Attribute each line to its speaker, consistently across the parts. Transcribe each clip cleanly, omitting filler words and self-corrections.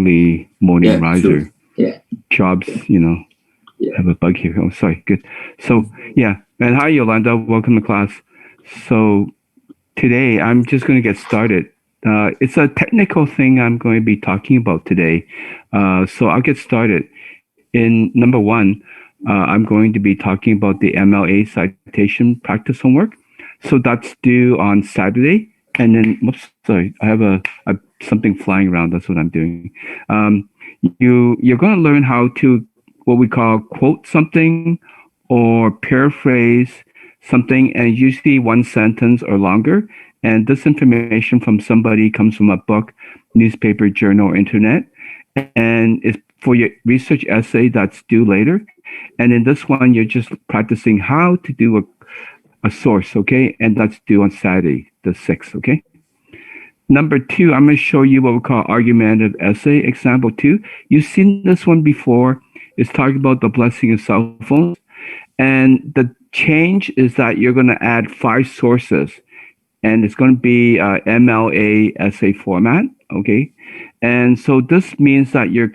Speaker 1: early morning riser.
Speaker 2: True. Yeah.
Speaker 1: Jobs,
Speaker 2: Yeah.
Speaker 1: have a bug here. Oh, sorry. Good. So, yeah. And hi, Yolanda. Welcome to class. So, today I'm just going to get started. It's a technical thing I'm going to be talking about today. So, I'll get started. In number one, I'm going to be talking about the MLA citation practice homework. So, that's due on Saturday. And then, whoops, sorry, I have something flying around. That's what I'm doing. You're going to learn how to what we call quote something or paraphrase something, and usually one sentence or longer. And this information from somebody comes from a book, newspaper, journal, or internet, and it's for your research essay that's due later. And in this one, you're just practicing how to do a source, okay? And that's due on Saturday, the 6th, okay? Number two, I'm going to show you what we call argumentative essay, example two. You've seen this one before. It's talking about the blessing of cell phones. And the change is that you're going to add 5 sources. And it's going to be MLA essay format, okay? And so this means that you're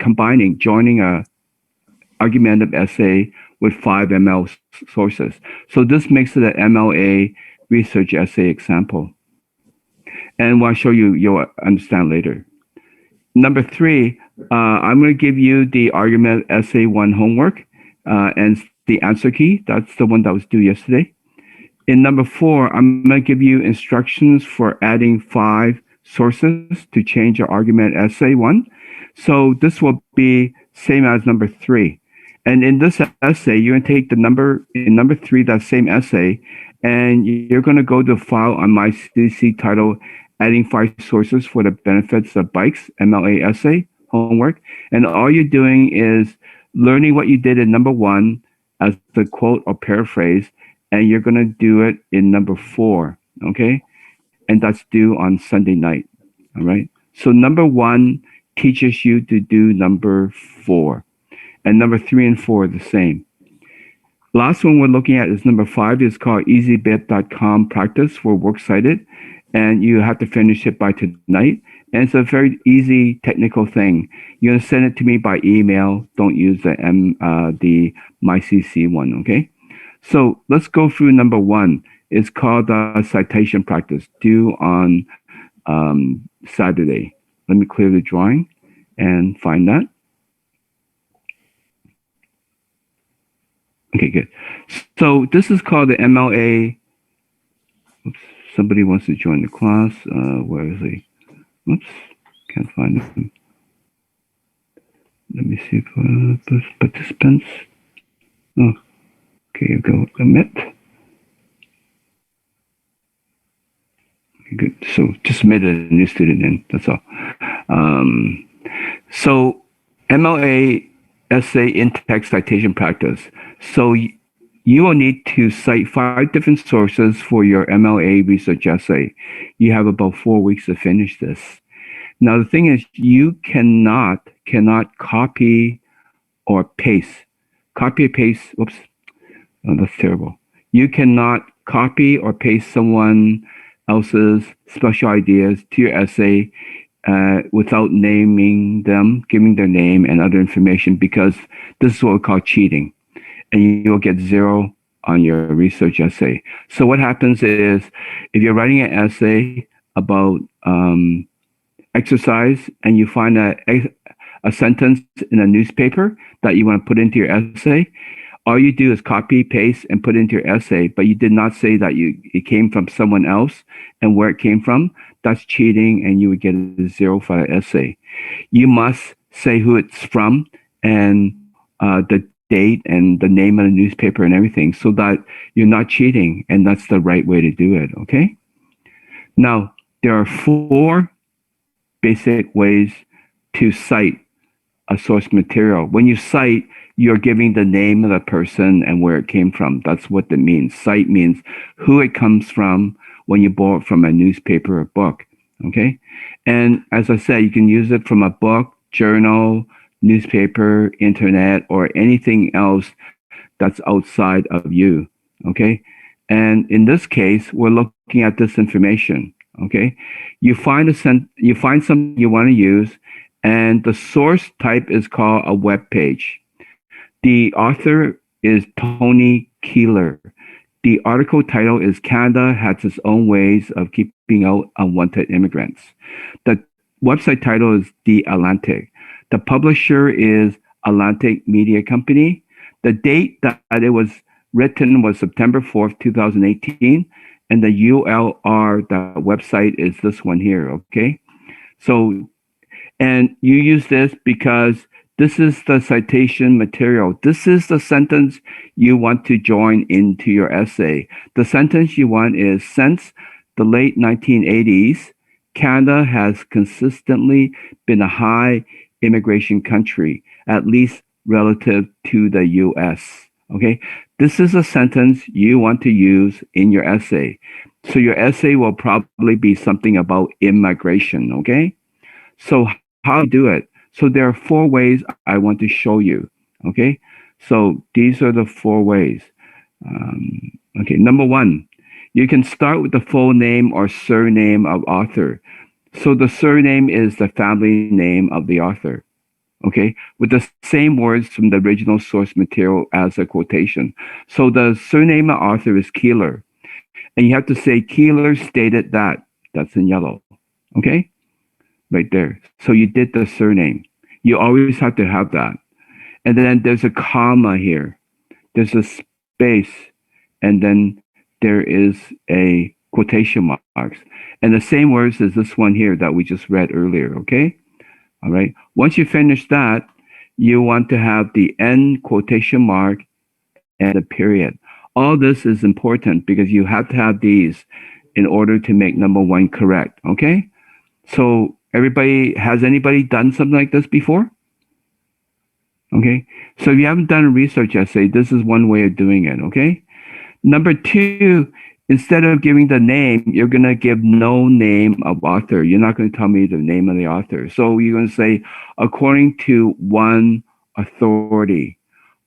Speaker 1: joining a argumentative essay with 5 ML sources. So this makes it an MLA research essay example. And what I'll show you, you'll understand later. Number 3, I'm going to give you the argument essay 1 homework and the answer key. That's the one that was due yesterday. In number 4, I'm going to give you instructions for adding 5 sources to change your argument essay 1. So this will be same as number 3. And in this essay, you're going to take the number 3, that same essay, and you're going to go to file on my CC title, adding 5 sources for the benefits of bikes, MLA essay homework. And all you're doing is learning what you did in number 1 as the quote or paraphrase, and you're going to do it in number 4, okay? And that's due on Sunday night, all right? So number 1 teaches you to do number 4, and number 3 and 4 are the same. Last one we're looking at is number 5. It's called easybit.com practice for works cited, and you have to finish it by tonight. And it's a very easy technical thing. You're going to send it to me by email. Don't use the MyCC one, okay? So let's go through number 1. It's called citation practice, due on Saturday. Let me clear the drawing and find that. Okay, good. So this is called the MLA. Oops, somebody wants to join the class. Where is he? Oops, can't find him. Let me see if participants. Oh, okay, you go omit. Okay, good. So just admitted a new student in. That's all. So MLA essay in-text citation practice. So you will need to cite 5 different sources for your MLA research essay. You have about 4 weeks to finish this. Now, the thing is, you cannot copy or paste. Copy or paste, whoops, oh, that's terrible. You cannot copy or paste someone else's special ideas to your essay without naming them, giving their name and other information, because this is what we call cheating. And you'll get 0 on your research essay. So what happens is, if you're writing an essay about exercise and you find a sentence in a newspaper that you want to put into your essay, all you do is copy, paste, and put into your essay, but you did not say that it came from someone else and where it came from. That's cheating, and you would get a 0 for that essay. You must say who it's from and the date and the name of the newspaper and everything, so that you're not cheating, and that's the right way to do it, okay? Now, there are 4 basic ways to cite a source material. When you cite, you're giving the name of the person and where it came from. That's what it means. Cite means who it comes from when you borrow it from a newspaper or book, okay? And as I said, you can use it from a book, journal, newspaper, internet, or anything else that's outside of you, okay? And in this case, we're looking at this information, okay? You find something you want to use, And the source type is called a web page. The author is Tony Keeler. The article title is Canada Has Its Own Ways of Keeping Out Unwanted Immigrants. The website title is The Atlantic. The publisher is Atlantic Media Company. The date that it was written was September 4th, 2018. And the ULR, the website is this one here, okay? So, and you use this because this is the citation material. This is the sentence you want to join into your essay. The sentence you want is, since the late 1980s, Canada has consistently been a high immigration country, at least relative to the US. Okay? This is a sentence you want to use in your essay. So your essay will probably be something about immigration, okay? So how to do it? So there are 4 ways I want to show you, okay? So these are the 4 ways. Okay, number 1, you can start with the full name or surname of author. So the surname is the family name of the author, okay, with the same words from the original source material as a quotation. So the surname of author is Keeler, and you have to say Keeler stated that. That's in yellow, okay, right there. So you did the surname. You always have to have that. And then there's a comma here. There's a space, and then there is a quotation marks. And the same words as this one here that we just read earlier, okay? All right. Once you finish that, you want to have the end quotation mark and the period. All this is important because you have to have these in order to make number 1 correct, okay? So has anybody done something like this before? Okay. So if you haven't done a research essay, this is one way of doing it, okay? Number 2, instead of giving the name, you're going to give no name of author. You're not going to tell me the name of the author. So you're going to say, according to one authority,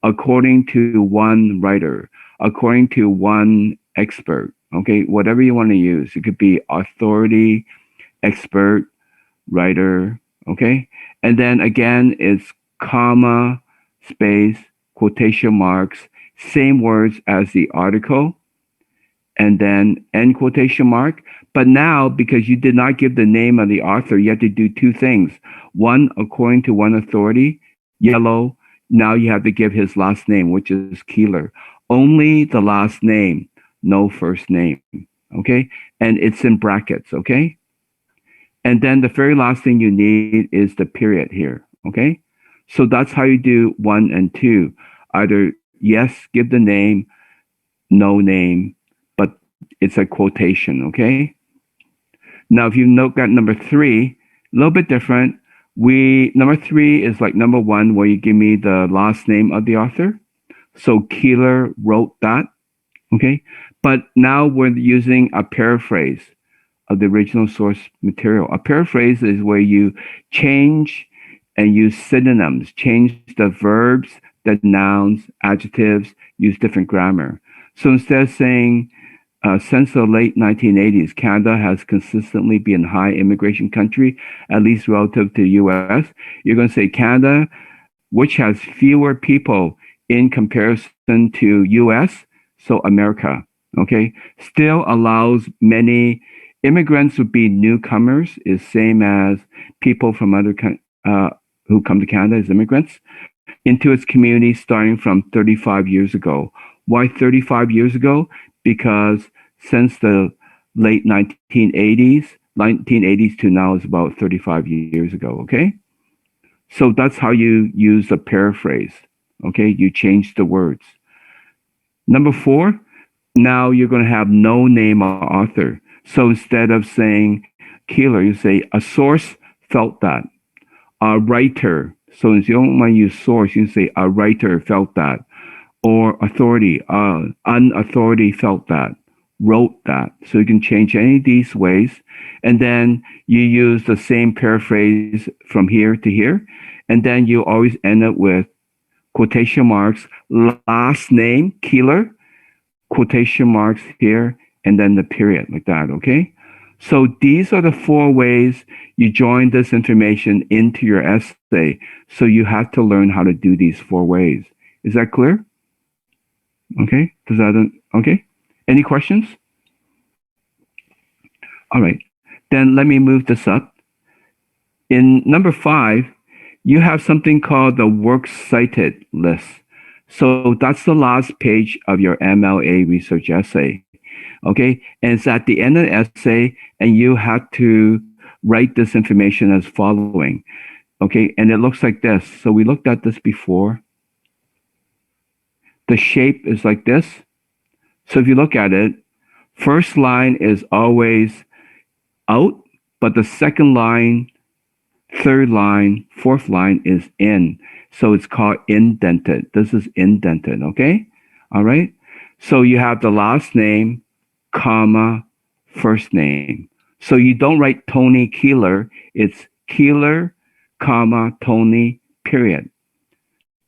Speaker 1: according to one writer, according to one expert, okay? Whatever you want to use. It could be authority, expert, writer, okay? And then again, it's comma, space, quotation marks, same words as the article, and then end quotation mark. But now, because you did not give the name of the author, you have to do 2 things. 1, according to one authority, yellow. Now you have to give his last name, which is Keeler. Only the last name, no first name, okay? And it's in brackets, okay? And then the very last thing you need is the period here, okay? So that's how you do 1 and 2. Either yes, give the name, no name, but it's a quotation, okay? Now, if you got number 3, a little bit different. Number 3 is like number 1, where you give me the last name of the author. So Keeler wrote that, okay? But now we're using a paraphrase of the original source material. A paraphrase is where you change and use synonyms, change the verbs, the nouns, adjectives, use different grammar. So instead of saying, since the late 1980s, Canada has consistently been a high immigration country, at least relative to the US, you're going to say Canada, which has fewer people in comparison to US, so America, okay, still allows many immigrants would be newcomers, is same as people from other who come to Canada as immigrants, into its community starting from 35 years ago. Why 35 years ago? Because since the late 1980s to now is about 35 years ago, okay? So that's how you use a paraphrase, okay? You change the words. Number 4, now you're going to have no name of author. So instead of saying Keeler, you say a source felt that. A writer. So if you don't want to use source, you can say a writer felt that. Or authority. An authority felt that. Wrote that. So you can change any of these ways. And then you use the same paraphrase from here to here. And then you always end up with quotation marks, last name, Keeler, quotation marks here, and then the period like that, okay? So these are the 4 ways you join this information into your essay. So you have to learn how to do these 4 ways. Is that clear? Okay. Okay? Any questions? All right. Then let me move this up. In number 5, you have something called the works cited list. So that's the last page of your MLA research essay. Okay. And it's at the end of the essay, and you have to write this information as following. Okay. And it looks like this. So we looked at this before. The shape is like this. So if you look at it, first line is always out, but the second line, third line, fourth line is in. So it's called indented. This is indented, okay? All right? So you have the last name, comma, first name. So you don't write Tony Keeler. It's Keeler, comma, Tony, period.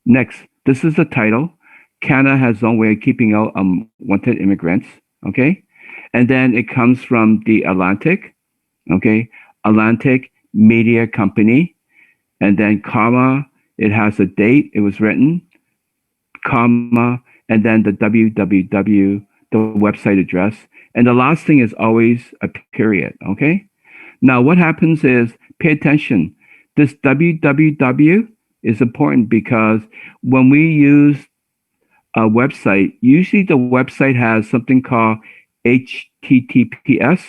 Speaker 1: Next, this is the title. Canada has its own way of keeping out unwanted immigrants, okay? And then it comes from the Atlantic, okay? Atlantic Media Company, and then comma, it has a date it was written, comma, and then the www, the website address, and the last thing is always a period, okay? Now what happens is, pay attention, this www is important because when we use a website, usually the website has something called HTTPS,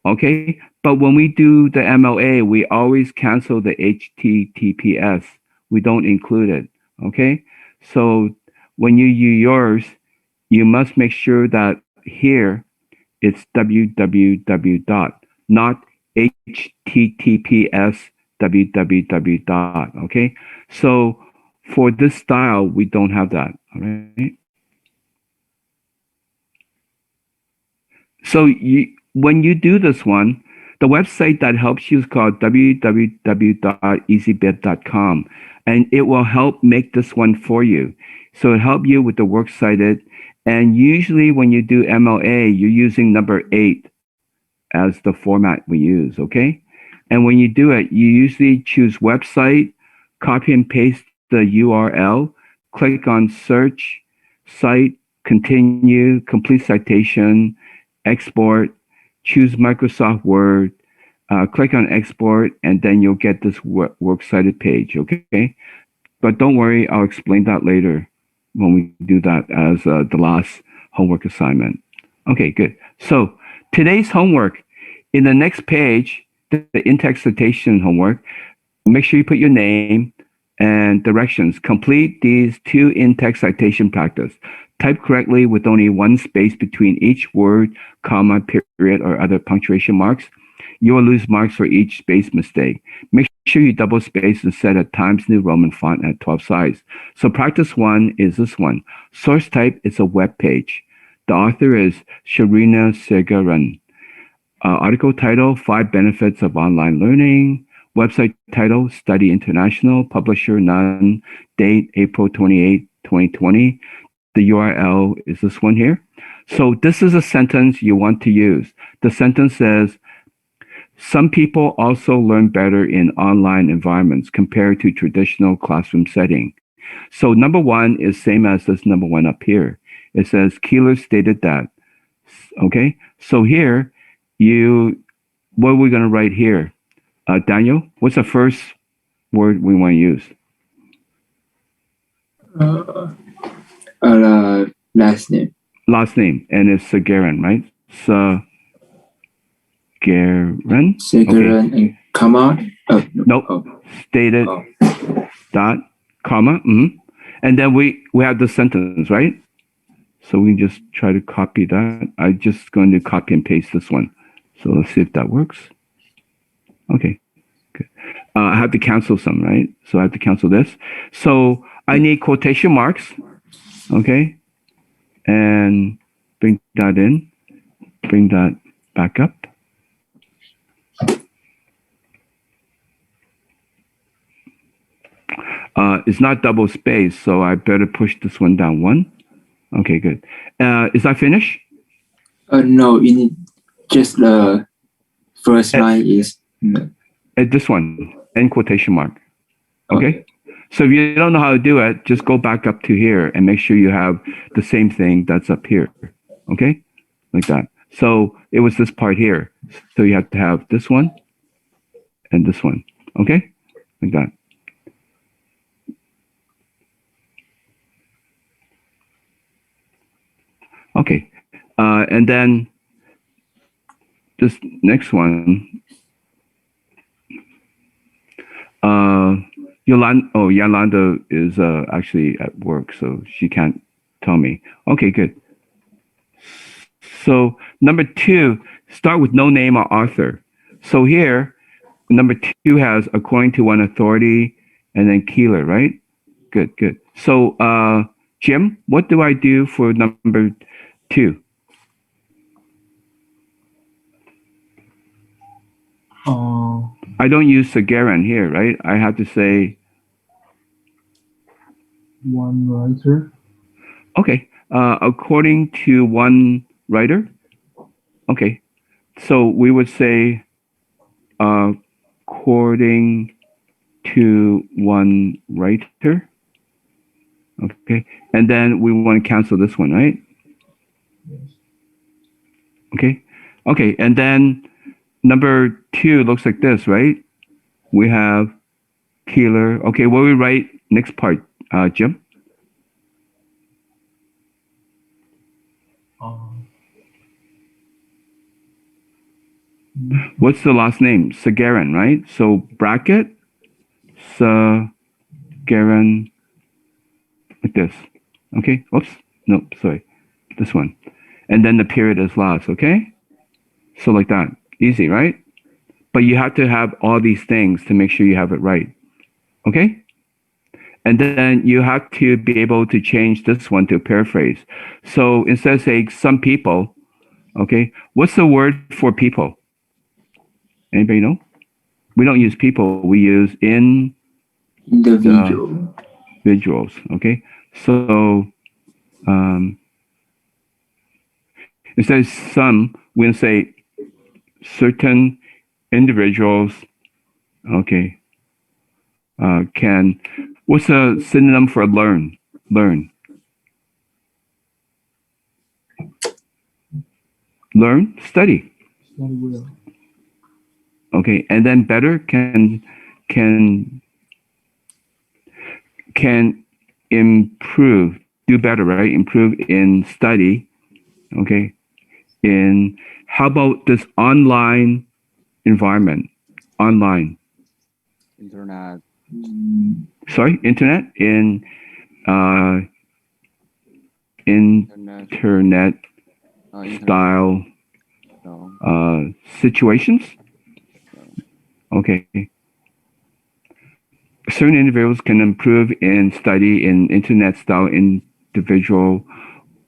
Speaker 1: okay? But when we do the MLA, we always cancel the HTTPS. We don't include it, okay? So when you use yours, you must make sure that here it's www dot, not HTTPS www dot, okay? So for this style, we don't have that, all right? So when you do this one, the website that helps you is called www.easybib.com, and it will help make this one for you. So it'll help you with the works cited. And usually when you do MLA, you're using number 8 as the format we use, okay? And when you do it, you usually choose website, copy and paste the URL, click on search, cite, continue, complete citation, export, choose Microsoft Word, click on export, and then you'll get this works cited page, okay? But don't worry, I'll explain that later when we do that as the last homework assignment. Okay, good. So today's homework, in the next page, the in-text citation homework, make sure you put your name and directions. Complete these 2 in-text citation practice. Type correctly with only 1 space between each word, comma, period, or other punctuation marks. You will lose marks for each space mistake. Make sure you double space and set a Times New Roman font at 12 size. So practice 1 is this one. Source type is a web page. The author is Sharina Segaran. Article title, 5 benefits of online learning. Website title, Study International. Publisher, none. Date, April 28, 2020. The URL is this one here. So this is a sentence you want to use. The sentence says, some people also learn better in online environments compared to traditional classroom setting. So number 1 is same as this number 1 up here. It says, Keeler stated that. Okay, so here, what are we going to write here? Daniel, what's the first word we want to use?
Speaker 2: Last name.
Speaker 1: Last name, and it's Sagaran, right? Sagaran.
Speaker 2: Sagaran okay. And comma.
Speaker 1: Nope. Oh. Stated. Oh. Dot. Comma. And then we have the sentence, right? So we can just try to copy that. I'm just going to copy and paste this one. So let's see if that works. Okay. Good. I have to cancel some, right? So I have to cancel this. So I need quotation marks. Okay. And bring that in. Bring that back up. It's not double space, so I better push this one down 1. Okay, good. Is that finished?
Speaker 2: No, you need just the First line is
Speaker 1: This one, end quotation mark. Okay? So if you don't know how to do it, just go back up to here and make sure you have the same thing that's up here. Okay? Like that. So it was this part here. So you have to have this one and this one. Okay? Like that. Okay. And then this next one, Yolanda is actually at work, so she can't tell me. Okay, good. So number 2, start with no name or author. So here, number 2 has according to one authority and then Keeler, right? Good, good. So Jim, what do I do for number 2? I don't use Sagaran here, right? I have to say
Speaker 3: one writer.
Speaker 1: Okay. According to one writer. Okay. So we would say according to one writer. Okay. And then we want to cancel this one, right?
Speaker 3: Yes.
Speaker 1: Okay. Okay. And then number 2 looks like this, right? We have Keeler. Okay. What do we write next part, Jim? What's the last name? Sagaran, right? So bracket, Sagaran, like this. Okay. Oops. Nope. Sorry. This one. And then the period is last. Okay. So like that. Easy, right? But you have to have all these things to make sure you have it right. Okay. And then you have to be able to change this one to a paraphrase. So instead of saying some people, okay, what's the word for people? Anybody know? We don't use people. We use
Speaker 2: individual.
Speaker 1: individuals. Okay. So instead of some, we're going to say certain individuals, okay, can, what's a synonym for learn? Learn. Learn, study.
Speaker 3: Study well.
Speaker 1: Okay, and then better can improve, do better, right? Improve in study. Okay. In how about this online environment? Online.
Speaker 4: Internet.
Speaker 1: Sorry, internet in internet style situations. Okay. Certain individuals can improve in study in internet style individual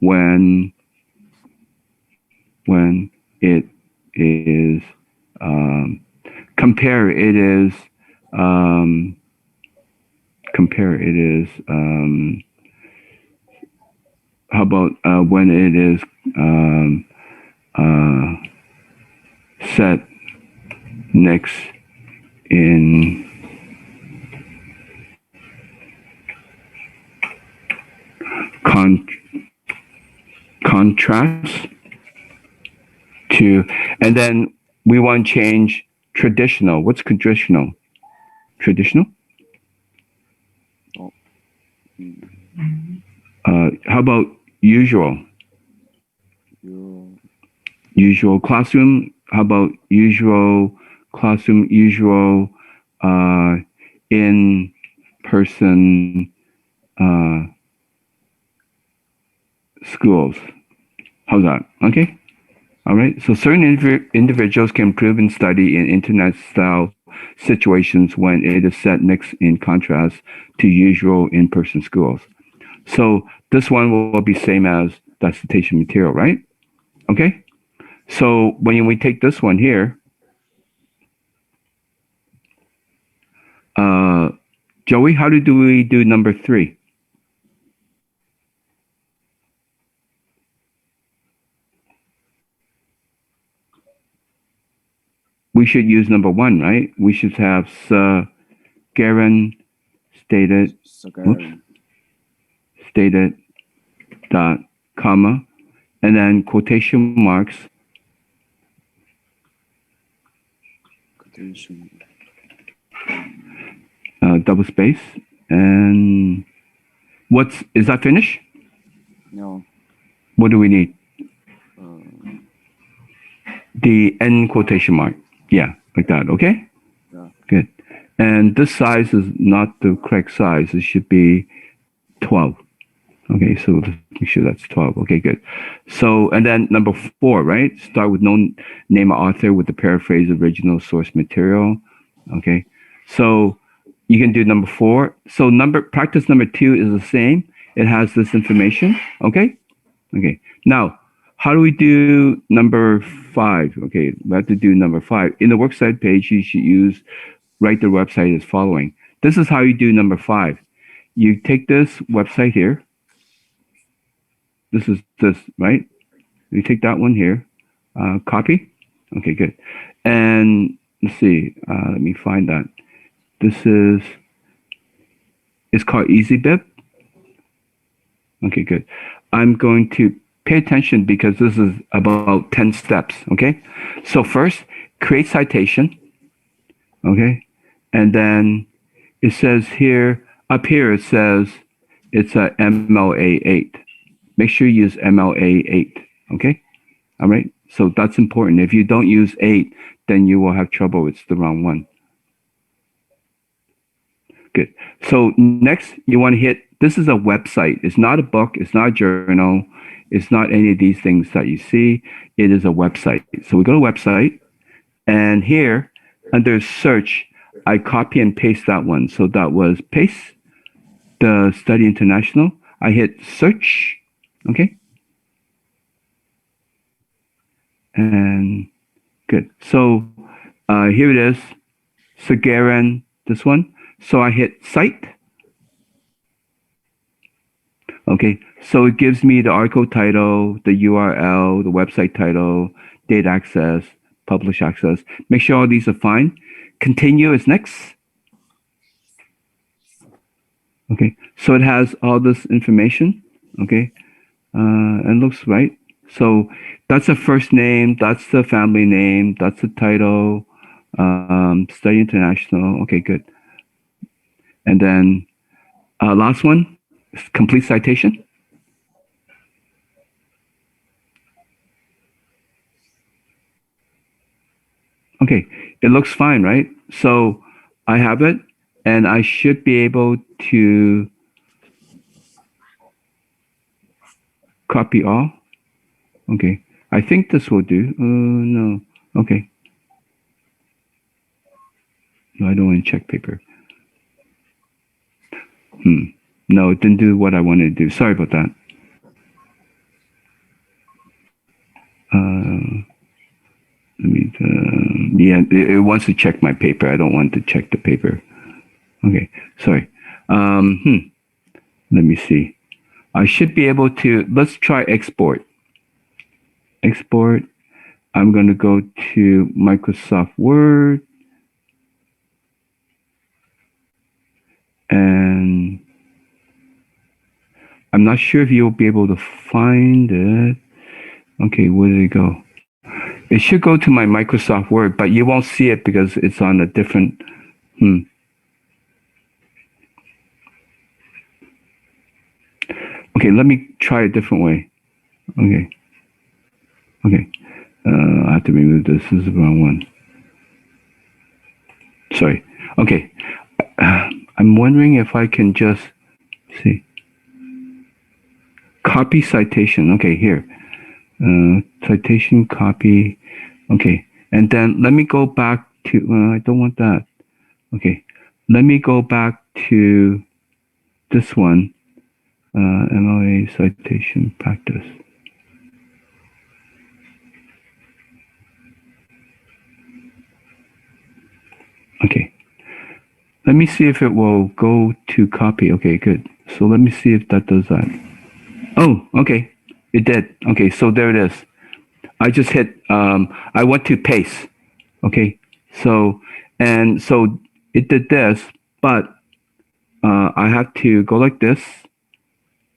Speaker 1: when it is compare it is how about when it is set next in contrast to, and then we want to change traditional. What's traditional? Traditional? How about usual? Usual classroom. How about usual classroom? Usual in person schools. How's that? Okay. All right. So certain individuals can improve in study in internet style situations when it is set next in contrast to usual in-person schools. So this one will be same as that citation material, right? Okay. So when we take this one here, Joey, how do we do number 3? should use number 1, right? We should have Garen stated,
Speaker 4: Sagarin.
Speaker 1: stated, dot, comma, and then quotation marks,
Speaker 4: Quotation.
Speaker 1: double space, and is that finished?
Speaker 4: No.
Speaker 1: What do we need?
Speaker 4: Uh,
Speaker 1: The end quotation mark. Yeah, like that, okay?
Speaker 4: Yeah.
Speaker 1: Good. And this size is not the correct size. It should be 12. Okay, so let's make sure that's 12. Okay, good. So, and then number 4, right? Start with no name of author with the paraphrase original source material. Okay, so you can do number 4. So practice number 2 is the same. It has this information. Okay, okay. Now, how do we do number 5? Okay, we have to do number 5. In the works cited page, you should write the website as following. This is how you do number 5. You take this website here. This is this, right? You take that one here, copy. Okay, good. And let's see, let me find that. It's called EasyBib. Okay, good. I'm going to pay attention because this is about 10 steps, okay? So first, create citation, okay? And then it says here, up here it says it's a MLA 8. Make sure you use MLA 8, okay? All right, so that's important. If you don't use 8, then you will have trouble. It's the wrong one. Good. So next, you want to hit, this is a website. It's not a book. It's not a journal. It's not any of these things that you see. It is a website. So we go to website, and here, under search, I copy and paste that one. So that was paste, the Study International. I hit search, okay? And good. So here it is, Sagarin, this one. So I hit Cite. Okay, so it gives me the article title, the URL, the website title, date access, publish access. Make sure all these are fine. Continue is next. Okay, so it has all this information. Okay, and looks right. So that's the first name, that's the family name, that's the title, Study International. Okay, good. And then last one, complete citation. Okay, it looks fine, right? So I have it, and I should be able to copy all. Okay, I think this will do. No, okay. No, I don't want to check paper. No, it didn't do what I wanted to do. Sorry about that. Let me, yeah, it wants to check my paper. I don't want to check the paper. Okay, sorry. Let me see. I should be able to, let's try export. Export. I'm going to go to Microsoft Word. And I'm not sure if you'll be able to find it. Okay, where did it go? It should go to my Microsoft Word, but you won't see it because it's on a different, Okay, let me try a different way. Okay. Okay. I have to remove this. This is the wrong one. Sorry. Okay. I'm wondering if I can just see. Copy citation. Okay, here. Citation copy. Okay. And then let me go back to, I don't want that. Okay. Let me go back to this one. MLA citation practice. Okay. Let me see if it will go to copy. Okay, good. So let me see if that does that. Oh, okay. It did. Okay, so there it is. I just hit, I went to paste. Okay, So, and so it did this, but I have to go like this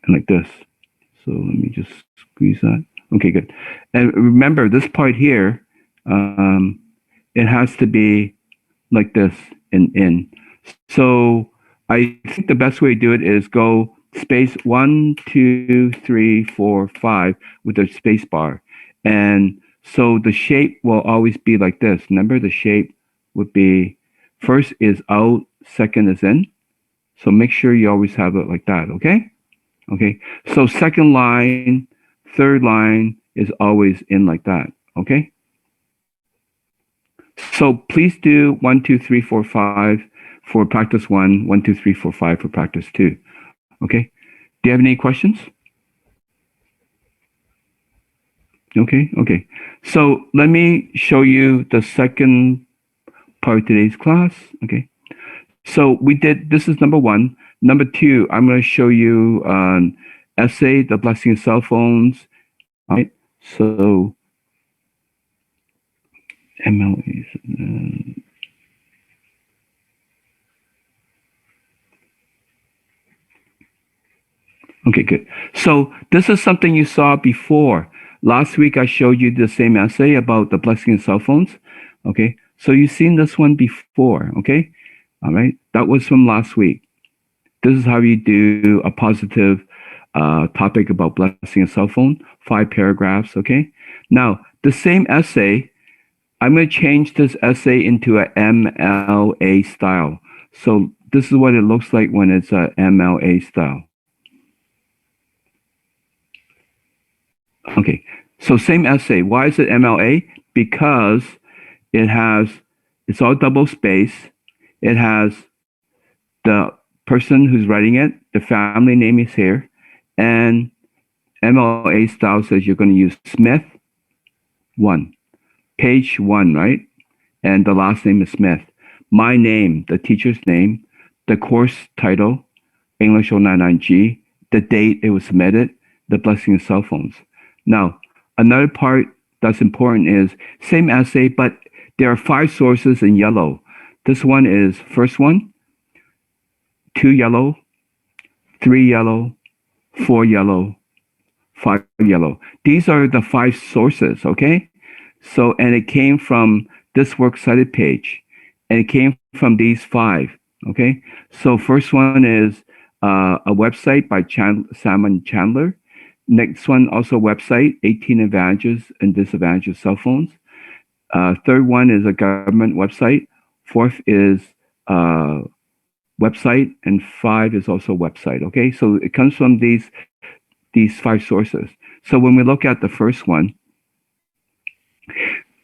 Speaker 1: and like this. So let me just squeeze that. Okay, good. And remember this part here, it has to be like this and in. So I think the best way to do it is go space 1, 2, 3, 4, 5 with the space bar. And so the shape will always be like this. Remember the shape would be first is out, second is in. So make sure you always have it like that, okay? Okay. So second line, third line is always in like that, okay? So please do 1, 2, 3, 4, 5 for practice 1, 1, 2, 3, 4, 5 for practice 2. Okay. Do you have any questions? Okay. Okay. So let me show you the second part of today's class. Okay. So we did, this is number 1. Number 2, I'm going to show you an essay, The Blessing of Cell Phones. All right. So MLAs. Okay, good. So this is something you saw before. Last week, I showed you the same essay about the blessing of cell phones. Okay, so you've seen this one before. Okay, all right. That was from last week. This is how you do a positive topic about blessing of cell phone. 5 paragraphs. Okay. Now the same essay, I'm going to change this essay into a MLA style. So this is what it looks like when it's a MLA style. Okay, so same essay. Why is it MLA? Because it's all double space. It has the person who's writing it, the family name is here, and MLA style says you're going to use Smith 1, page 1, right? And the last name is Smith. My name, the teacher's name, the course title, English 099G, the date it was submitted, the blessing of cell phones. Now, another part that's important is same essay, but there are 5 sources in yellow. This one is first one, 2 yellow, 3 yellow, 4 yellow, 5 yellow. These are the 5 sources, okay? So, and it came from this works cited page, and it came from these 5, okay? So first one is a website by Salmon Chandler. Next one, also website, 18 advantages and disadvantages of cell phones. Third one is a government website. Fourth is website, and 5 is also website. Okay, so it comes from these 5 sources. So when we look at the first one,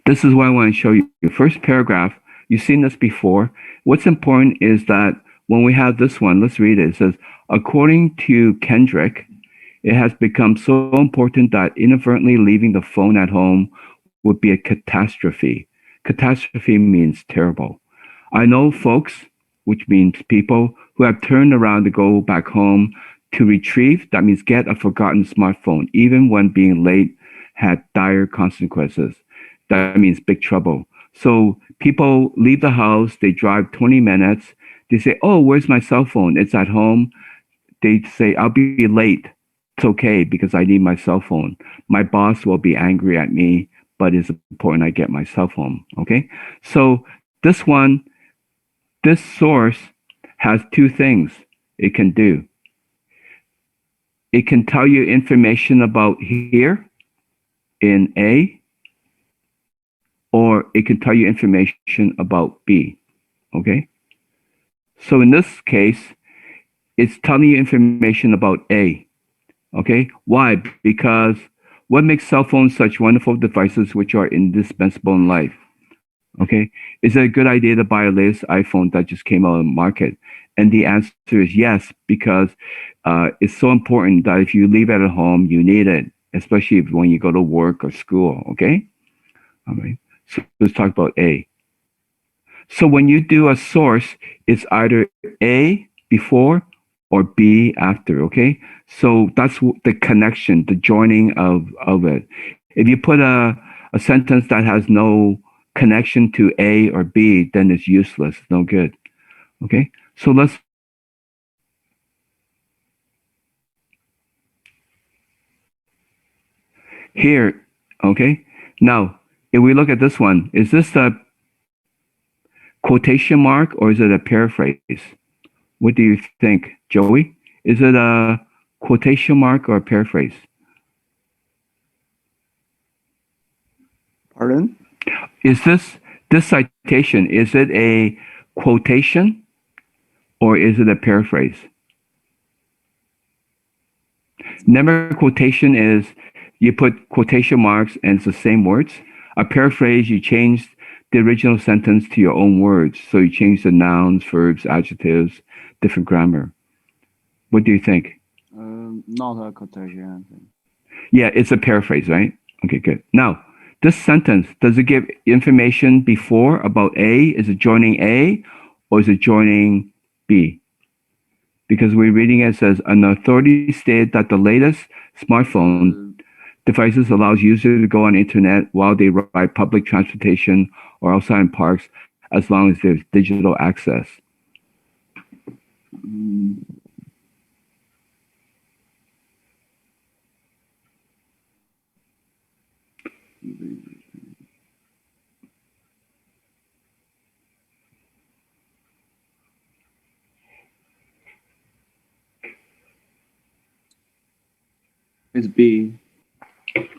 Speaker 1: this is what I want to show you. Your first paragraph, you've seen this before. What's important is that when we have this one, let's read it. It says, according to Kendrick, it has become so important that inadvertently leaving the phone at home would be a catastrophe. Catastrophe means terrible. I know folks, which means people, who have turned around to go back home to retrieve, that means get a forgotten smartphone, even when being late had dire consequences. That means big trouble. So people leave the house, they drive 20 minutes, they say, oh, where's my cell phone? It's at home. They say, I'll be late. It's okay because I need my cell phone. My boss will be angry at me, but it's important I get my cell phone. Okay. So this source has 2 things it can do. It can tell you information about here in A, or it can tell you information about B. Okay. So in this case, it's telling you information about A. Okay, why? Because what makes cell phones such wonderful devices which are indispensable in life? Okay, is it a good idea to buy a latest iPhone that just came out on the market? And the answer is yes, because it's so important that if you leave it at home, you need it, especially when you go to work or school. Okay, all right. So let's talk about A. So when you do a source, it's either A before or B after, okay? So that's the connection, the joining of it. If you put a sentence that has no connection to A or B, then it's useless. No good. Okay. So let's here. Okay. Now, if we look at this one, is this a quotation mark or is it a paraphrase? What do you think, Joey? Is it a quotation mark or a paraphrase?
Speaker 4: Pardon?
Speaker 1: Is this citation, is it a quotation or is it a paraphrase? Remember, quotation is you put quotation marks and it's the same words. A paraphrase, you change the original sentence to your own words. So you change the nouns, verbs, adjectives, different grammar. What do you think?
Speaker 4: Not a quotation. I think.
Speaker 1: Yeah, it's a paraphrase, right? Okay, good. Now, this sentence, does it give information before about A? Is it joining A or is it joining B? Because we're reading it says, an authority stated that the latest smartphone devices allows users to go on internet while they ride public transportation or outside in parks as long as there's digital access.
Speaker 4: It's B.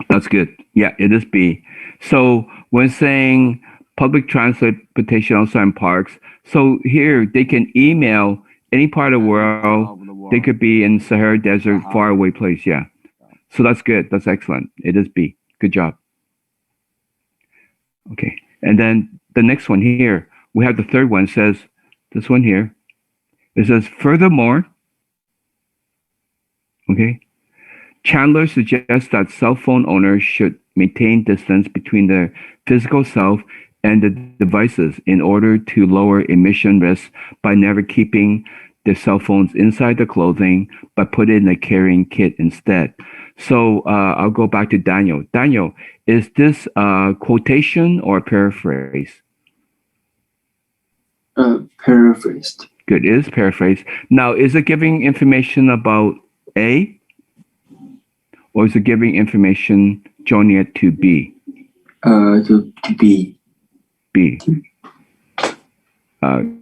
Speaker 1: That's good. Yeah, it is B. So when saying public transportation outside in parks, so here they can email any part of the world. They could be in Sahara Desert, far away place. Yeah. So that's good. That's excellent. It is B. Good job. Okay. And then the next one here, we have the third one says, this one here, it says, furthermore, okay, Chandler suggests that cell phone owners should maintain distance between their physical self and the devices in order to lower emission risks by never keeping their cell phones inside the clothing, but put it in a carrying kit instead. So I'll go back to Daniel. Daniel, is this a quotation or a paraphrase?
Speaker 2: Paraphrased.
Speaker 1: Good, it is paraphrase. Now, is it giving information about A? Or is it giving information joining it to B?
Speaker 2: To B.
Speaker 1: B.
Speaker 2: No.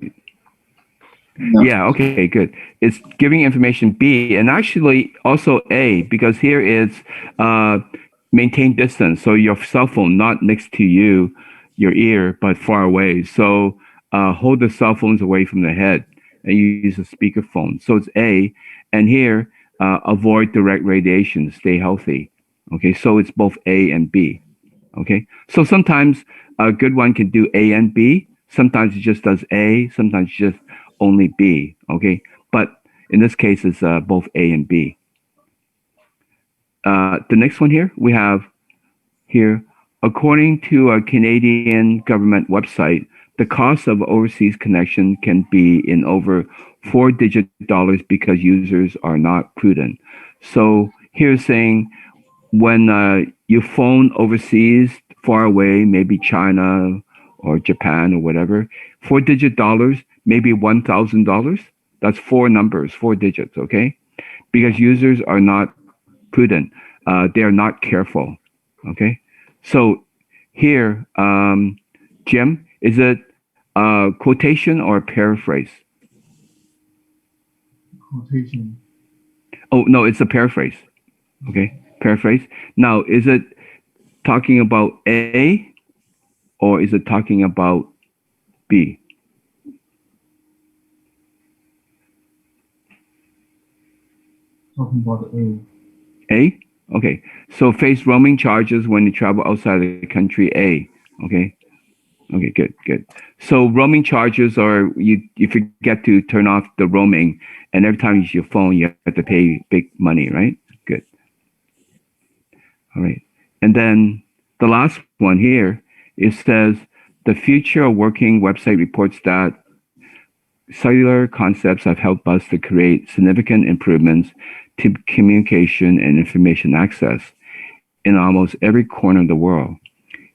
Speaker 1: Yeah, okay, good. It's giving information B and actually also A because here is maintain distance. So your cell phone not next to you, your ear, but far away. So hold the cell phones away from the head and you use a speakerphone. So it's A. And here, avoid direct radiation, stay healthy. Okay, so it's both A and B. Okay, so sometimes a good one can do A and B. Sometimes it just does A, sometimes just only B. Okay, but in this case, it's both A and B. The next one here, we have here, according to a Canadian government website, the cost of overseas connection can be in over 4-digit dollars because users are not prudent. So here's saying when you phone overseas, far away, maybe China or Japan or whatever, 4-digit dollars, maybe $1,000. That's 4 numbers, 4 digits, okay? Because users are not prudent. They are not careful, okay? So here, Jim, is it a quotation or a paraphrase?
Speaker 3: Quotation.
Speaker 1: Oh, no, it's a paraphrase. Okay, paraphrase. Now, is it talking about A or is it talking about B?
Speaker 3: Talking about A.
Speaker 1: A? Okay, so face roaming charges when you travel outside the country, A. Okay. Okay, good, good. So roaming charges are you forget to turn off the roaming, and every time you use your phone, you have to pay big money, right? Good. All right. And then the last one here, it says the future of working website reports that cellular concepts have helped us to create significant improvements to communication and information access in almost every corner of the world.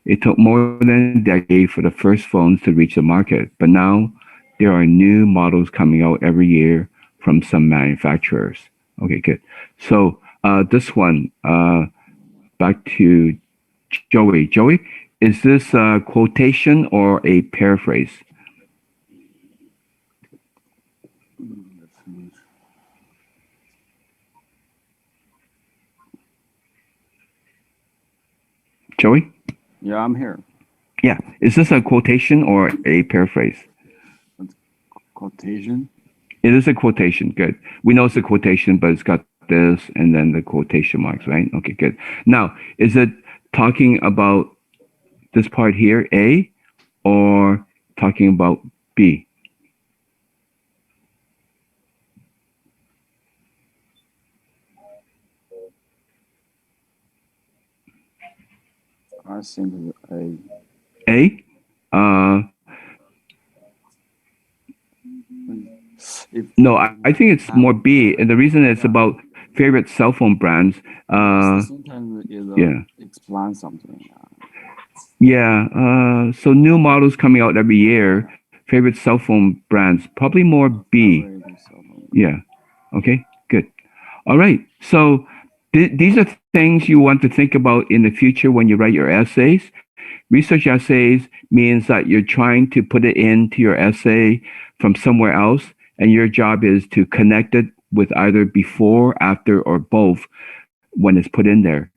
Speaker 1: It took more than a decade for the first phones to reach the market, but now there are new models coming out every year from some manufacturers. Okay, good. So this one, back to Joey. Joey, is this a quotation or a paraphrase?
Speaker 4: Let's see.
Speaker 1: Joey?
Speaker 4: Yeah, I'm here.
Speaker 1: Yeah. Is this a quotation or a paraphrase?
Speaker 4: Quotation.
Speaker 1: It is a quotation. Good. We know it's a quotation, but it's got this and then the quotation marks, right? Okay, good. Now, is it talking about this part here, A, or talking about B?
Speaker 4: I think a.
Speaker 1: A?
Speaker 4: If
Speaker 1: No, I think it's more B. And the reason it's about favorite cell phone brands.
Speaker 4: the sentence is
Speaker 1: Yeah.
Speaker 4: explain something.
Speaker 1: Yeah. So new models coming out every year. Favorite cell phone brands. Probably more B.
Speaker 4: Favorite cell phone.
Speaker 1: Yeah. Okay, good. All right. So these are things you want to think about in the future when you write your essays. Research essays means that you're trying to put it into your essay from somewhere else, and your job is to connect it with either before, after, or both when it's put in there.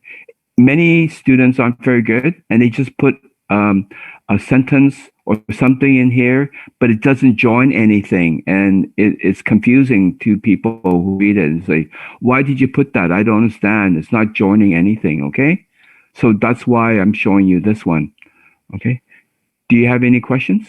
Speaker 1: Many students aren't very good, and they just put a sentence or something in here, but it doesn't join anything, and it's confusing to people who read it and say, "Why did you put that? I don't understand. It's not joining anything." Okay, so that's why I'm showing you this one. Okay, do you have any questions?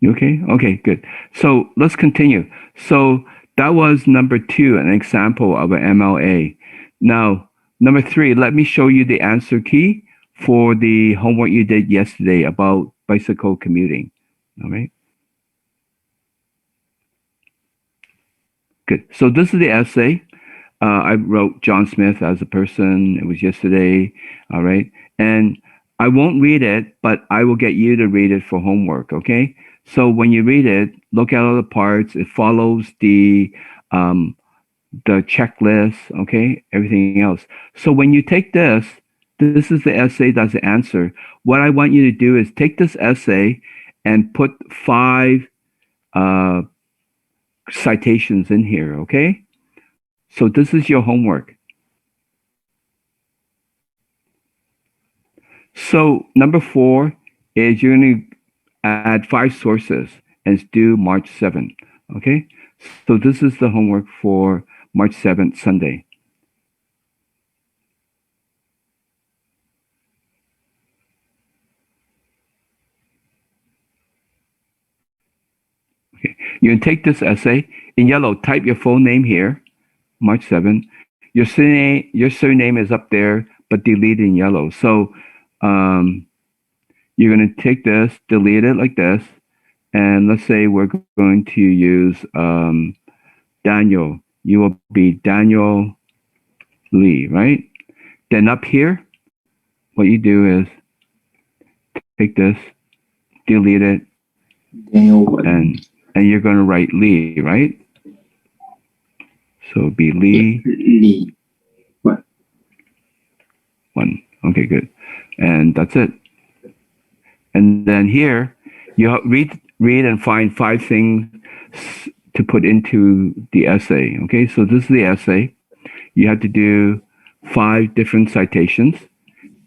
Speaker 1: You okay? Okay, good. So let's continue. So that was number 2, an example of an MLA. Now, number 3, let me show you the answer key for the homework you did yesterday about bicycle commuting. All right. Good. So this is the essay. I wrote John Smith as a person. It was yesterday. All right. And I won't read it, but I will get you to read it for homework. Okay. So when you read it, look at all the parts. It follows the checklist. Okay. Everything else. So when you take this, this is the essay that's the answer. What I want you to do is take this essay and put 5 citations in here. Okay. So this is your homework. So number 4 is you're going to add 5 sources and it's due March 7th. Okay. So this is the homework for March 7th, Sunday. Okay. You can take this essay in yellow, type your full name here, March 7th. Your surname is up there, but delete in yellow. So you're going to take this, delete it like this, and let's say we're going to use Daniel. You will be Daniel Lee, right? Then up here, what you do is take this, delete it,
Speaker 2: Daniel Wood.
Speaker 1: and you're going to write Lee, right? So it'd be Lee
Speaker 2: Lee.
Speaker 1: 1. Okay, good. And that's it. And then here, you read and find 5 things to put into the essay. Okay, so this is the essay. You have to do 5 different citations,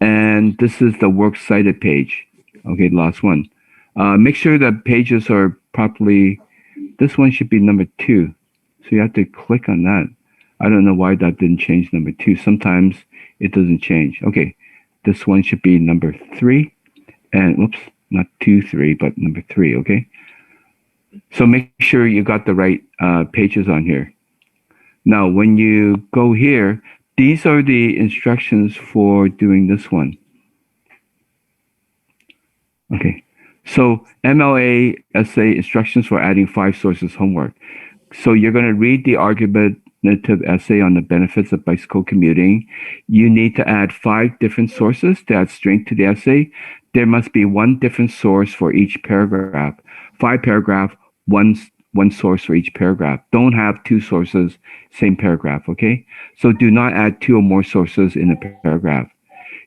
Speaker 1: and this is the works cited page. Okay, the last one. Make sure the pages are properly. This one should be number 2, so you have to click on that. I don't know why that didn't change number 2. Sometimes it doesn't change. Okay, this one should be number 3, and whoops, not 2, 3, but number 3. Okay. So make sure you got the right pages on here. Now, when you go here, these are the instructions for doing this one. Okay. So MLA essay instructions for adding 5 sources homework. So you're going to read the argument argumentative essay on the benefits of bicycle commuting, you need to add 5 different sources to add strength to the essay. There must be 1 different source for each paragraph. 5 paragraph, one source for each paragraph. Don't have 2 sources, same paragraph, okay? So do not add 2 or more sources in a paragraph.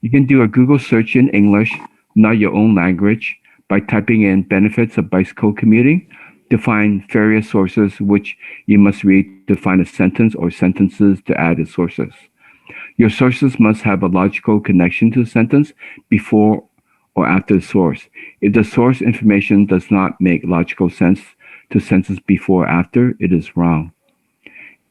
Speaker 1: You can do a Google search in English, not your own language, by typing in benefits of bicycle commuting to find various sources which you must read to find a sentence or sentences to add as sources. Your sources must have a logical connection to the sentence before or after the source. If the source information does not make logical sense to sentence before or after, it is wrong.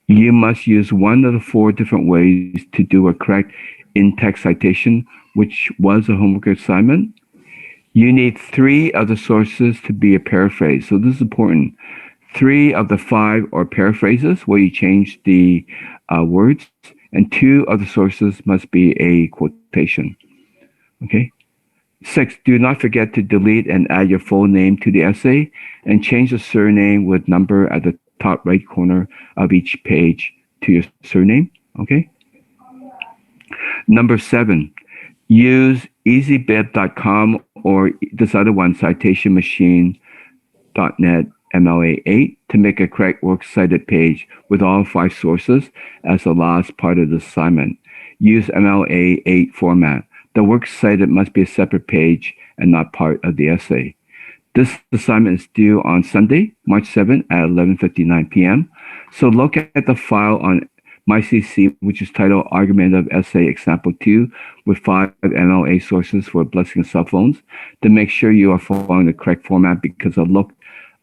Speaker 1: You must use one of the 4 different ways to do a correct in-text citation, which was a homework assignment. You need 3 of the sources to be a paraphrase. So this is important. 3 of the 5 are paraphrases where you change the words, and 2 of the sources must be a quotation. Okay? 6, do not forget to delete and add your full name to the essay and change the surname with number at the top right corner of each page to your surname. Okay? Number 7, use easybib.com or this other one, citationmachine.net MLA8 to make a correct works cited page with all 5 sources as the last part of the assignment. Use MLA8 format. The works cited must be a separate page and not part of the essay. This assignment is due on Sunday, March 7th at 11:59 p.m. So look at the file on MyCC, which is titled Argumentative Essay Example 2 with 5 MLA sources for blessing cell phones to make sure you are following the correct format because the look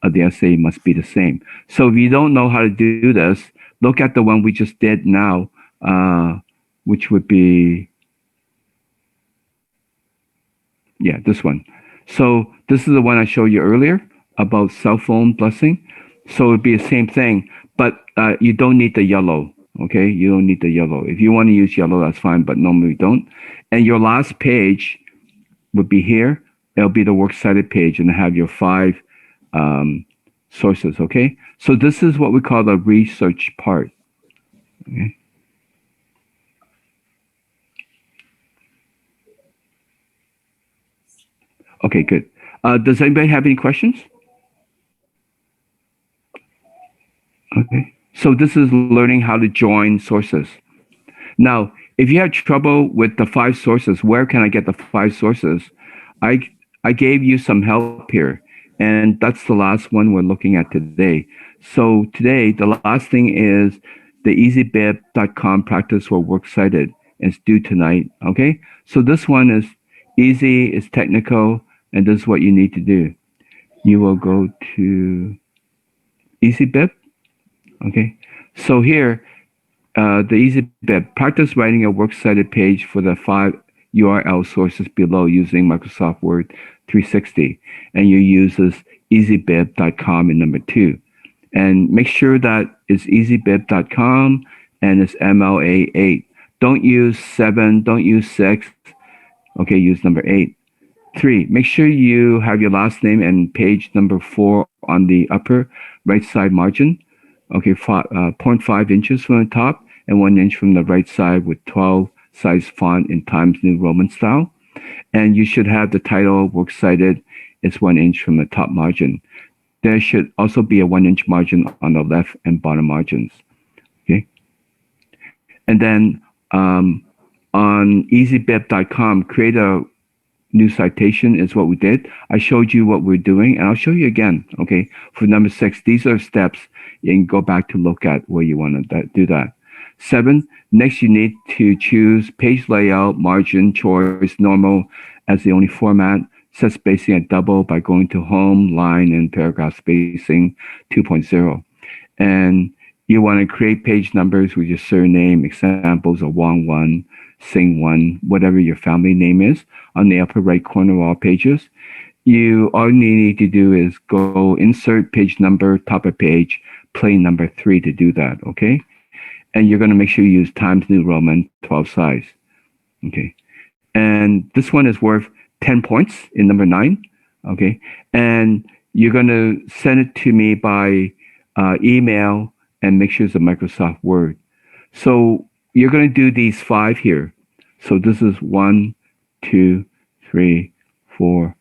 Speaker 1: of the essay must be the same. So if you don't know how to do this, look at the one we just did now, which would be, yeah, this one. So this is the one I showed you earlier about cell phone blessing. So it'd be the same thing, but you don't need the yellow. Okay, you don't need the yellow. If you want to use yellow, that's fine, but normally we don't. And your last page would be here. It'll be the works cited page and have your 5 sources, okay? So this is what we call the research part. Okay. Okay, good. Does anybody have any questions? Okay. So this is learning how to join sources. Now, if you have trouble with the 5 sources, where can I get the 5 sources? I gave you some help here, and that's the last one we're looking at today. So today, the last thing is the easybib.com practice for works cited. It's due tonight, okay? So this one is easy, it's technical, and this is what you need to do. You will go to easybib. Okay, so here, the easybib, practice writing a works cited page for the 5 URL sources below using Microsoft Word 360. And you use this easybib.com in number 2. And make sure that it's easybib.com and it's MLA8. Don't use 7, don't use 6. Okay, use number 8. 3, make sure you have your last name and page number 4 on the upper right side margin. Okay, 0.5 inches from the top and 1 inch from the right side with 12 size font in Times New Roman style. And you should have the title works cited is 1 inch from the top margin. There should also be a 1 inch margin on the left and bottom margins. Okay. And then on easybib.com, create a new citation is what we did. I showed you what we're doing, and I'll show you again, okay? For number 6, these are steps you can go back to look at where you want to do that. 7, next you need to choose page layout, margin, choice, normal as the only format, set spacing at double by going to home, line, and paragraph spacing 2.0. And you want to create page numbers with your surname, examples of Wong 1, Sing 1, whatever your family name is, on the upper right corner of all pages. All you need to do is go insert page number, top of page, plain number 3 to do that, okay? And you're going to make sure you use Times New Roman 12 size, okay? And this one is worth 10 points in number 9, okay? And you're going to send it to me by email and make sure it's a Microsoft Word. So you're going to do these 5 here. So this is 1, 2, 3, 4,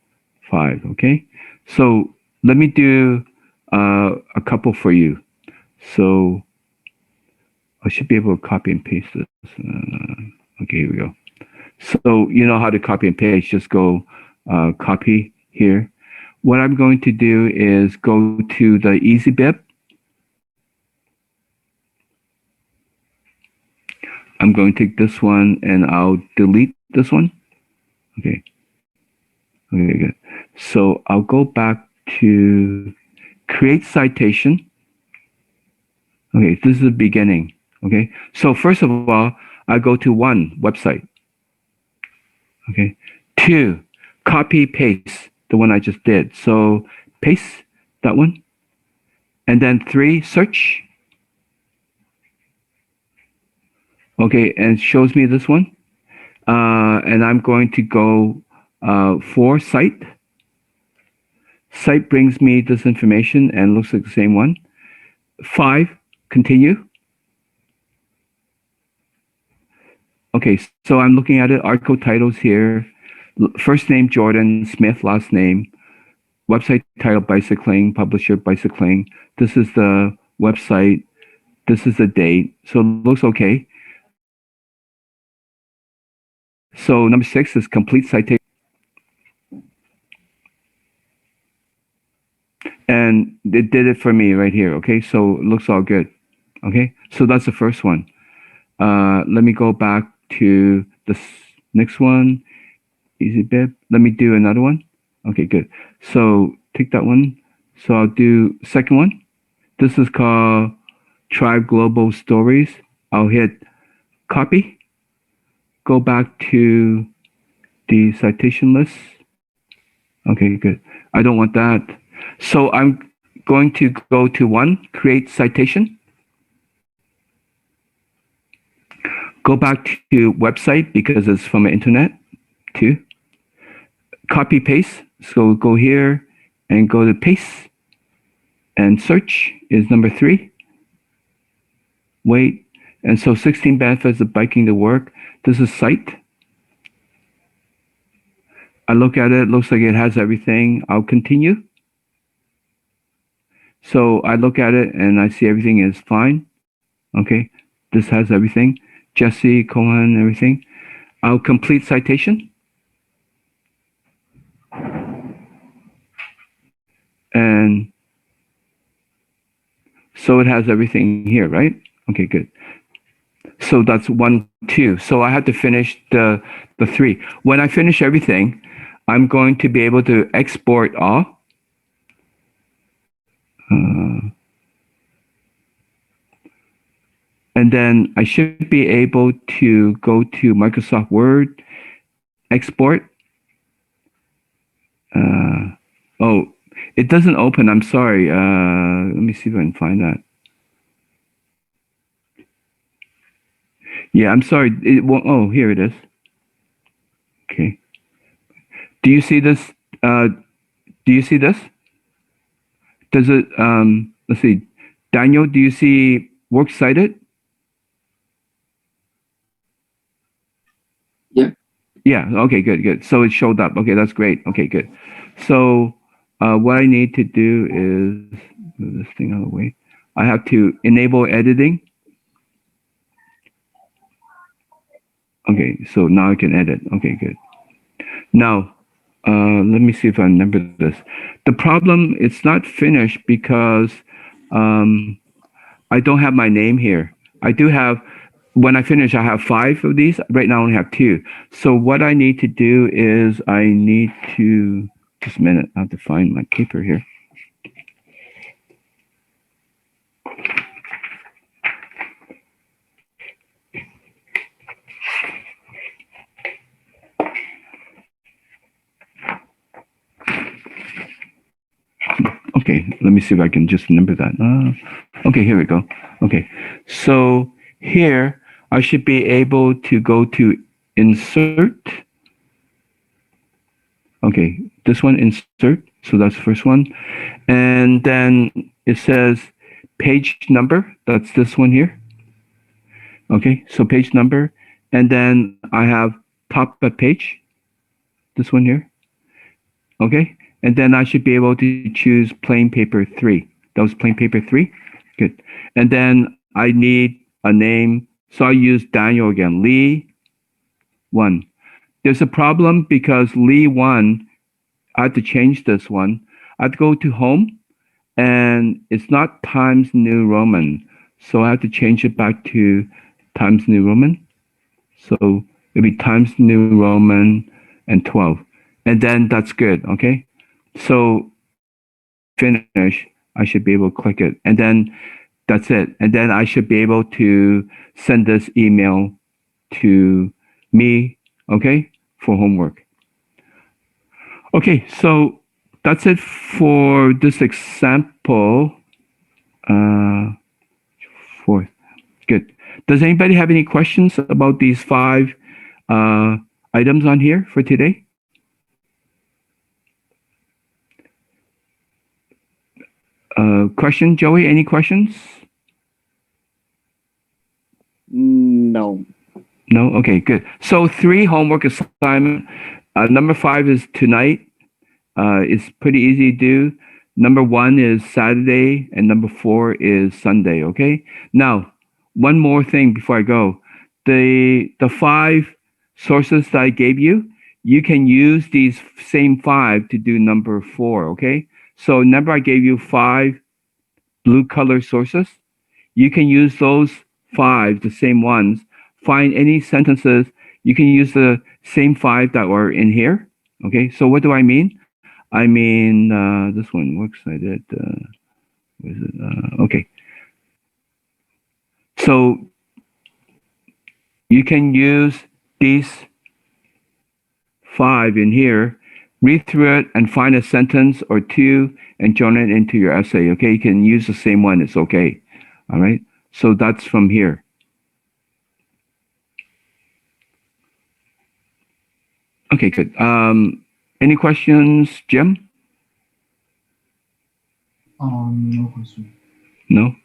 Speaker 1: 5. Okay. So let me do a couple for you. So I should be able to copy and paste this. Okay, here we go. So you know how to copy and paste. Just go copy here. What I'm going to do is go to the Easy Bib. I'm going to take this one and I'll delete this one. Okay. Okay, good. So I'll go back to create citation. Okay, this is the beginning. Okay. So first of all, I go to 1 website. Okay. 2, copy paste the one I just did. So paste that one. And then 3, search. Okay, and it shows me this one. And I'm going to go 4, Cite. Cite brings me this information and looks like the same one. 5, continue. Okay, so I'm looking at it. Article titles here. First name Jordan Smith, last name. Website title Bicycling, publisher Bicycling. This is the website. This is the date. So it looks okay. So number 6 is complete citation. And it did it for me right here. Okay, so it looks all good. Okay, so that's the first one. Let me go back to the next one. Easy Bib. Let me do another one. Okay, good. So take that one. So I'll do second one. This is called Tribe Global Stories. I'll hit copy. Go back to the citation list. Okay, good. I don't want that. So I'm going to go to 1, create citation. Go back to website because it's from the internet. 2, copy paste. So go here and go to paste. And search is number 3. Wait. And so 16 benefits of biking to work. This is Cite. I look at it, looks like it has everything. I'll continue. So I look at it and I see everything is fine. Okay. This has everything. Jesse, Cohen, everything. I'll complete citation. And so it has everything here, right? Okay, good. So that's 1, 2. So I have to finish the 3. When I finish everything, I'm going to be able to export all. And then I should be able to go to Microsoft Word, export. Oh, it doesn't open. I'm sorry. Let me see if I can find that. Yeah, I'm sorry. It won't. Oh, here it is. Okay. Do you see this? Do you see this? Does it? Let's see. Daniel, do you see work cited?
Speaker 2: Yeah.
Speaker 1: Yeah. Okay. Good. Good. So it showed up. Okay, that's great. Okay. Good. So what I need to do is move this thing out of the way. I have to enable editing. Okay, so now I can edit. Okay, good. Now, let me see if I remember this. The problem, it's not finished because I don't have my name here. I do have, when I finish, I have 5 of these. Right now I only have 2. So what I need to do is I need to, just a minute, I have to find my paper here. Okay, let me see if I can just remember that. Okay, here we go. Okay, so here I should be able to go to insert. Okay, this one insert. So that's the first one. And then it says page number. That's this one here. Okay, so page number. And then I have top of page, this one here. Okay, and then I should be able to choose plain paper 3. That was plain paper 3. Good. And then I need a name. So I use Daniel again, Lee 1. There's a problem because Lee 1, I have to change this one. I have to go to home and it's not Times New Roman. So I have to change it back to Times New Roman. So it'll be Times New Roman and 12. And then that's good, okay? So finish, I should be able to click it. And then that's it. And then I should be able to send this email to me, okay, for homework. Okay, so that's it for this example. Fourth. Good. Does anybody have any questions about these 5 items on here for today? Question, Joey? Any questions?
Speaker 4: No.
Speaker 1: No? Okay, good. So 3 homework assignment. Number 5 is tonight. It's pretty easy to do. Number 1 is Saturday, and number 4 is Sunday, okay? Now, one more thing before I go. The 5 sources that I gave you, you can use these same 5 to do number 4, okay? So remember I gave you 5 blue color sources? You can use those 5, the same ones. Find any sentences. You can use the same 5 that were in here, okay? So what do I mean? I mean, this one works. I did. What is it? Okay. So you can use these 5 in here, read through it and find a sentence or 2 and join it into your essay. Okay. You can use the same one. It's okay. All right. So that's from here. Okay, good. Any questions, Jim?
Speaker 3: No question.
Speaker 1: No?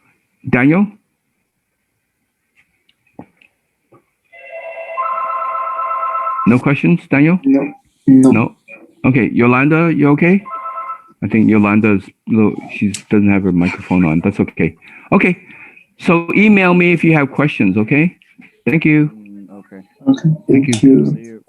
Speaker 1: Daniel? No questions, Daniel?
Speaker 2: No.
Speaker 1: No? Okay, Yolanda, you okay? I think Yolanda's she doesn't have her microphone on. That's okay. Okay, so email me if you have questions, okay? Thank you.
Speaker 4: Okay.
Speaker 2: Okay.
Speaker 1: Thank
Speaker 2: Thank
Speaker 1: you.
Speaker 2: you.
Speaker 4: See you.